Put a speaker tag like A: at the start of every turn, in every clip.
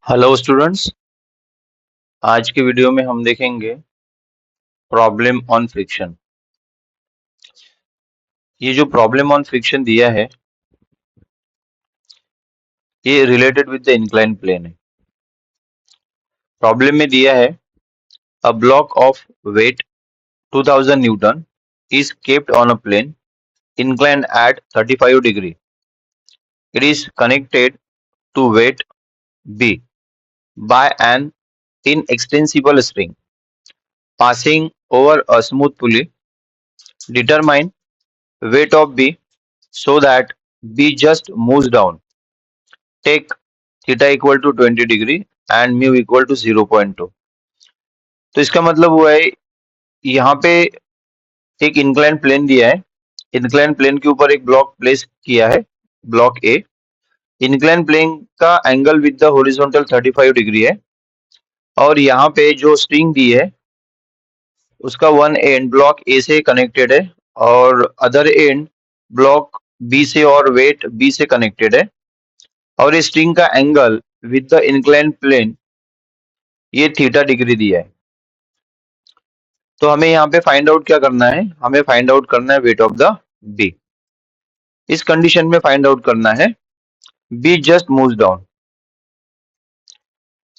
A: Hello students. आज के video में हम देखेंगे प्रॉब्लम ऑन फ्रिक्शन। ये जो प्रॉब्लम ऑन फ्रिक्शन दिया है ये related with the incline plane है। प्रॉब्लम में दिया है a block of weight 2000 newton is kept on a plane inclined at 35 degree. It is connected to weight B by an inextensible string passing over a smooth pulley. Determine weight of B so that B just moves down. Take theta equal to 20 degree and mu equal to 0.2। तो इसका मतलब हुआ है यहाँ पे एक incline plane दिया है। इंक्लाइन प्लेन के ऊपर एक ब्लॉक प्लेस किया है, ब्लॉक ए। इंक्लाइन प्लेन का angle with the horizontal 35 degree है और यहाँ पे जो स्ट्रिंग दी है उसका वन एंड ब्लॉक ए से कनेक्टेड है और अदर एंड ब्लॉक बी से और वेट बी से कनेक्टेड है और इस स्ट्रिंग का angle with the incline plane ये थीटा डिग्री दिया है। तो हमें यहाँ पे फाइंड आउट क्या करना है, हमें फाइंड आउट करना है वेट ऑफ द बी। इस कंडीशन में फाइंड आउट करना है बी जस्ट मूव्स डाउन।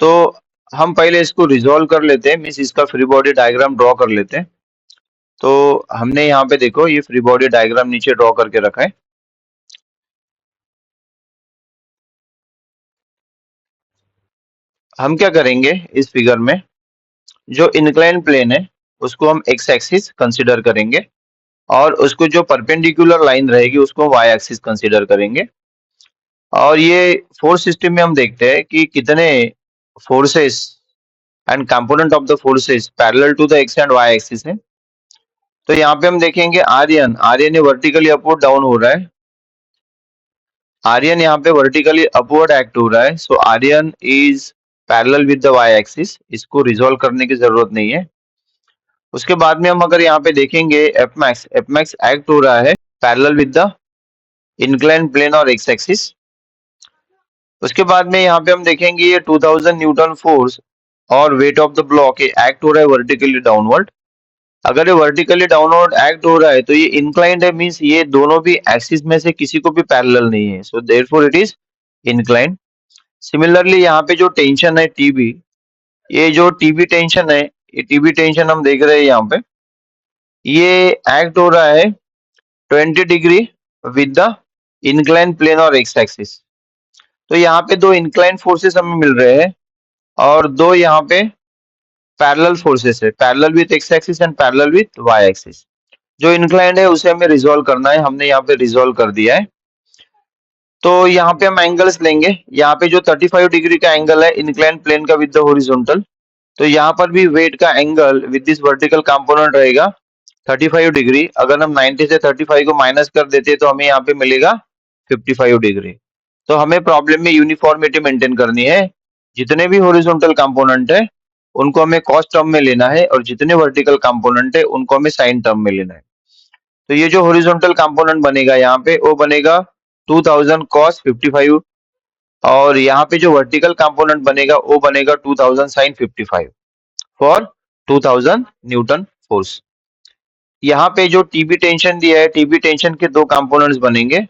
A: तो हम पहले इसको रिजॉल्व कर लेते हैं, मीन्स इसका फ्री बॉडी डायग्राम ड्रॉ कर लेते हैं। तो हमने यहाँ पे देखो ये फ्री बॉडी डायग्राम नीचे ड्रॉ करके रखा है। हम क्या करेंगे इस फिगर में, जो इंक्लाइन प्लेन है उसको हम एक्स एक्सिस कंसिडर करेंगे और उसको जो परपेंडिकुलर लाइन रहेगी उसको वाई एक्सिस कंसिडर करेंगे। और ये फोर्स सिस्टम में हम देखते हैं कि कितने forces and component of the forces parallel to the x and y axis है। तो यहाँ पे हम देखेंगे आर्यन ये वर्टिकली अपवर्ड डाउन हो रहा है। आर्यन यहाँ पे वर्टिकली अपवर्ड एक्ट हो रहा है। So R one is parallel with the y axis. इसको रिजॉल्व करने की जरूरत नहीं है। उसके बाद में हम अगर यहाँ पे देखेंगे एफ मैक्स एक्ट हो रहा है parallel with the incline plane और एक्स एक्सिस। उसके बाद में यहाँ पे हम देखेंगे ये 2000 न्यूटन फोर्स और वेट ऑफ द ब्लॉक ये एक्ट हो रहा है वर्टिकली डाउनवर्ड। अगर ये वर्टिकली डाउनवर्ड एक्ट हो रहा है तो ये इंक्लाइंड है, मींस ये दोनों भी एक्सिस में से किसी को भी पैरेलल नहीं है। So therefore it is inclined. Similarly यहाँ पे जो टेंशन है टीबी, ये जो टीबी टेंशन है, ये टीबी टेंशन हम देख रहे हैं यहाँ पे, ये एक्ट हो रहा है 20 degree with the incline plane और एक्स एक्सिस। तो यहाँ पे दो इंक्लाइन फोर्सेस हमें मिल रहे हैं और दो यहाँ पे पैरेलल फोर्सेस है, parallel with x axis and parallel with y axis. जो इंक्लाइंड है उसे हमें रिजॉल्व करना है, हमने यहाँ पे रिजॉल्व कर दिया है। तो यहाँ पे हम एंगल्स लेंगे। यहाँ पे जो 35 डिग्री का एंगल है इंक्लाइन प्लेन का विद द हॉरिजॉन्टल, तो यहाँ पर भी वेट का angle with this vertical component रहेगा 35 डिग्री। अगर हम 90 से 35 को माइनस कर देते तो हमें यहाँ पे मिलेगा 55 डिग्री। तो हमें प्रॉब्लम में यूनिफॉर्मिटी मेंटेन करनी है। जितने भी हॉरिजॉन्टल कंपोनेंट है उनको हमें कॉस टर्म में लेना है और जितने वर्टिकल कंपोनेंट है उनको हमें साइन टर्म में लेना है। तो ये जो हॉरिजॉन्टल कंपोनेंट बनेगा यहाँ पे वो बनेगा 2000 cos 55 और यहाँ पे जो वर्टिकल कंपोनेंट बनेगा वो बनेगा 2000 sin 55 फॉर 2000 न्यूटन फोर्स। यहाँ पे जो टीबी टेंशन दिया है, टीबी टेंशन के दो कंपोनेंट्स बनेंगे।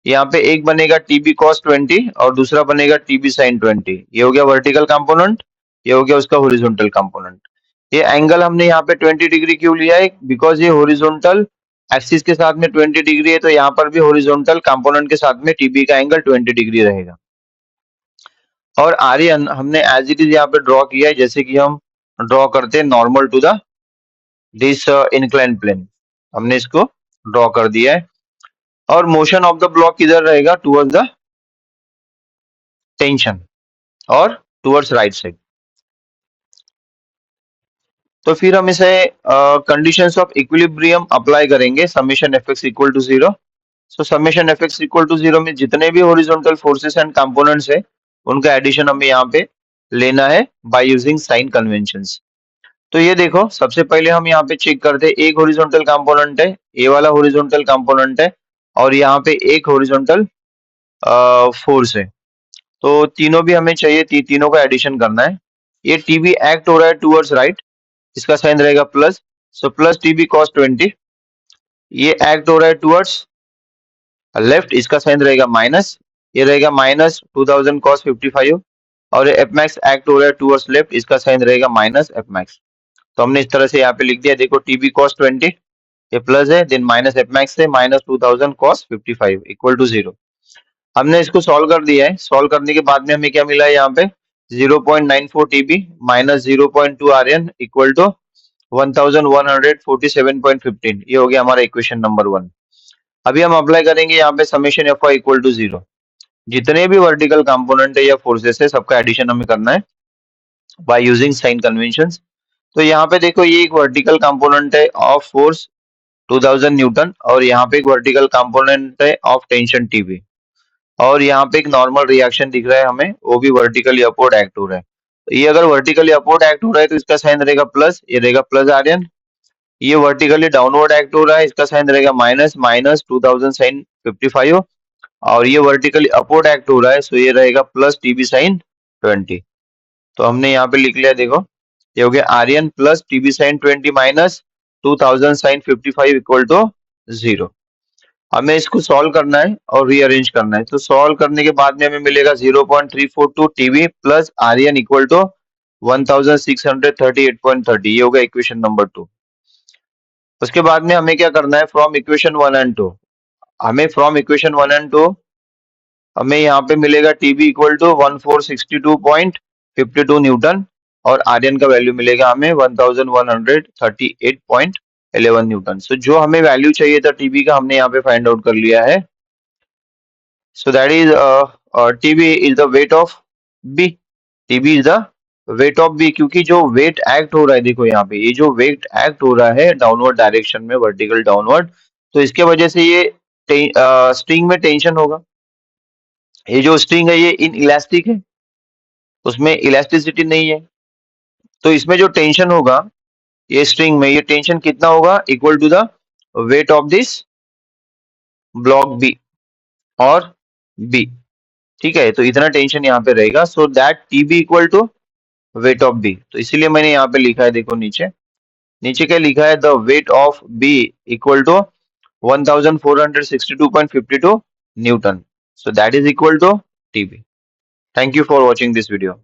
A: यहाँ पे एक बनेगा टीबी cos 20 और दूसरा बनेगा टीबी sin 20। ये हो गया वर्टिकल कंपोनेंट, ये हो गया उसका हॉरिजॉन्टल कंपोनेंट। ये एंगल हमने यहाँ पे 20 डिग्री क्यों लिया है, बिकॉज ये हॉरिजॉन्टल एक्सिस के साथ में 20 डिग्री है, तो यहाँ पर भी हॉरिजॉन्टल कंपोनेंट के साथ में टीबी का एंगल 20 डिग्री रहेगा। और आर्यन हमने एज इट इज यहाँ पे ड्रॉ किया है, जैसे कि हम ड्रॉ करते हैं normal to the this incline plane, हमने इसको ड्रॉ कर दिया है। और मोशन ऑफ द ब्लॉक किधर रहेगा, टुवर्ड्स द टेंशन और टुवर्ड्स राइट साइड। तो फिर हम इसे कंडीशंस ऑफ इक्विलिब्रियम अप्लाई करेंगे, summation F x equal to 0। So summation F x equal to 0 में जितने भी हॉरिजॉन्टल फोर्सेस एंड कंपोनेंट्स है उनका एडिशन हमें यहाँ पे लेना है बाय यूजिंग साइन कन्वेंशंस। तो ये देखो सबसे पहले हम यहाँ पे चेक करते हैं, एक हॉरिजॉन्टल कंपोनेंट है, ए वाला हॉरिजॉन्टल कंपोनेंट है और यहाँ पे एक हॉरिजॉन्टल फोर्स है। तो तीनों भी हमें चाहिए, तीनों का एडिशन करना है। ये टीबी एक्ट हो रहा है टूवर्ड्स राइट, इसका साइन रहेगा plus, so plus TB cos 20। ये एक्ट हो रहा है टूवर्ड्स लेफ्ट, इसका साइन रहेगा माइनस, ये रहेगा माइनस 2000 कॉस 55। और एफ मैक्स एक्ट हो रहा है टूवर्ड्स लेफ्ट, इसका साइन रहेगा माइनस एफ मैक्स। तो हमने इस तरह से यहाँ पे लिख दिया, देखो टीबी कॉस 20 ये प्लस है, देन माइनस एफ मैक्स से माइनस 2000 कॉस 55 इक्वल टू 0। हमने इसको सॉल्व कर दिया है। सॉल्व करने के बाद में हमें क्या मिला है यहाँ पे 0.94 TB minus 0.2 RN equal to 1147.15। ये हो गया हमारा इक्वेशन नंबर 1। अभी हम अप्लाई करेंगे यहाँ पे summation F y equal to 0। जितने भी वर्टिकल कंपोनेंट है या फोर्सेस है सबका एडिशन हमें करना है बाय यूजिंग साइन कन्वेंशंस। तो यहाँ पे देखो ये एक वर्टिकल कंपोनेंट है ऑफ फोर्स 2000 न्यूटन, और यहाँ पे एक वर्टिकल कंपोनेंट है ऑफ टेंशन टीबी, और यहाँ पे एक नॉर्मल रिएक्शन दिख रहा है हमें, वो भी वर्टिकली अपवर्ड एक्ट हो रहा है। तो ये अगर वर्टिकली अपवर्ड एक्ट हो रहा है तो इसका साइन रहेगा प्लस, ये रहेगा प्लस आर्यन। ये वर्टिकली डाउनवर्ड एक्ट हो रहा है, इसका साइन रहेगा माइनस, माइनस 2000 साइन 55। और ये वर्टिकली अपवर्ड एक्ट हो रहा है, सो ये रहेगा प्लस टीबी साइन 20। तो हमने यहाँ पे लिख लिया, देखो ये हो गया RN plus TB sine 20 minus 2000 sine 55 equal to 0। हमें इसको सॉल्व करना है और रीअरेंज करना है। तो सॉल्व करने के बाद में हमें मिलेगा 0.342 TB plus RN equal to 1638.30। ये होगा इक्वेशन नंबर 2। उसके बाद में हमें क्या करना है, फ्रॉम इक्वेशन 1 एंड 2, हमें फ्रॉम इक्वेशन 1 एंड 2 हमें यहाँ पे मिलेगा टीबी इक्वल टू 1462.52 न्यूटन, और आर्यन का वैल्यू मिलेगा हमें 1138.11 न्यूटन। सो जो हमें वैल्यू चाहिए था टीबी का हमने यहाँ पे फाइंड आउट कर लिया है। So that is TB is the weight of B, TB is the weight of B, क्योंकि जो वेट एक्ट हो रहा है, देखो यहाँ पे ये जो वेट एक्ट हो रहा है डाउनवर्ड डायरेक्शन में, वर्टिकल डाउनवर्ड, तो इसके वजह से ये स्ट्रिंग में टेंशन होगा। ये जो स्ट्रिंग है ये इन इलास्टिक है, उसमें इलास्टिसिटी नहीं है, तो इसमें जो टेंशन होगा ये स्ट्रिंग में, ये टेंशन कितना होगा, equal to the weight of this block B और बी। ठीक है, तो इतना टेंशन यहाँ पे रहेगा, so that TB equal to weight of B. तो इसीलिए मैंने यहाँ पे लिखा है, देखो नीचे, नीचे क्या लिखा है, the weight of B equal to 1462.52 newton, so that is equal to TB. Thank you for watching this video.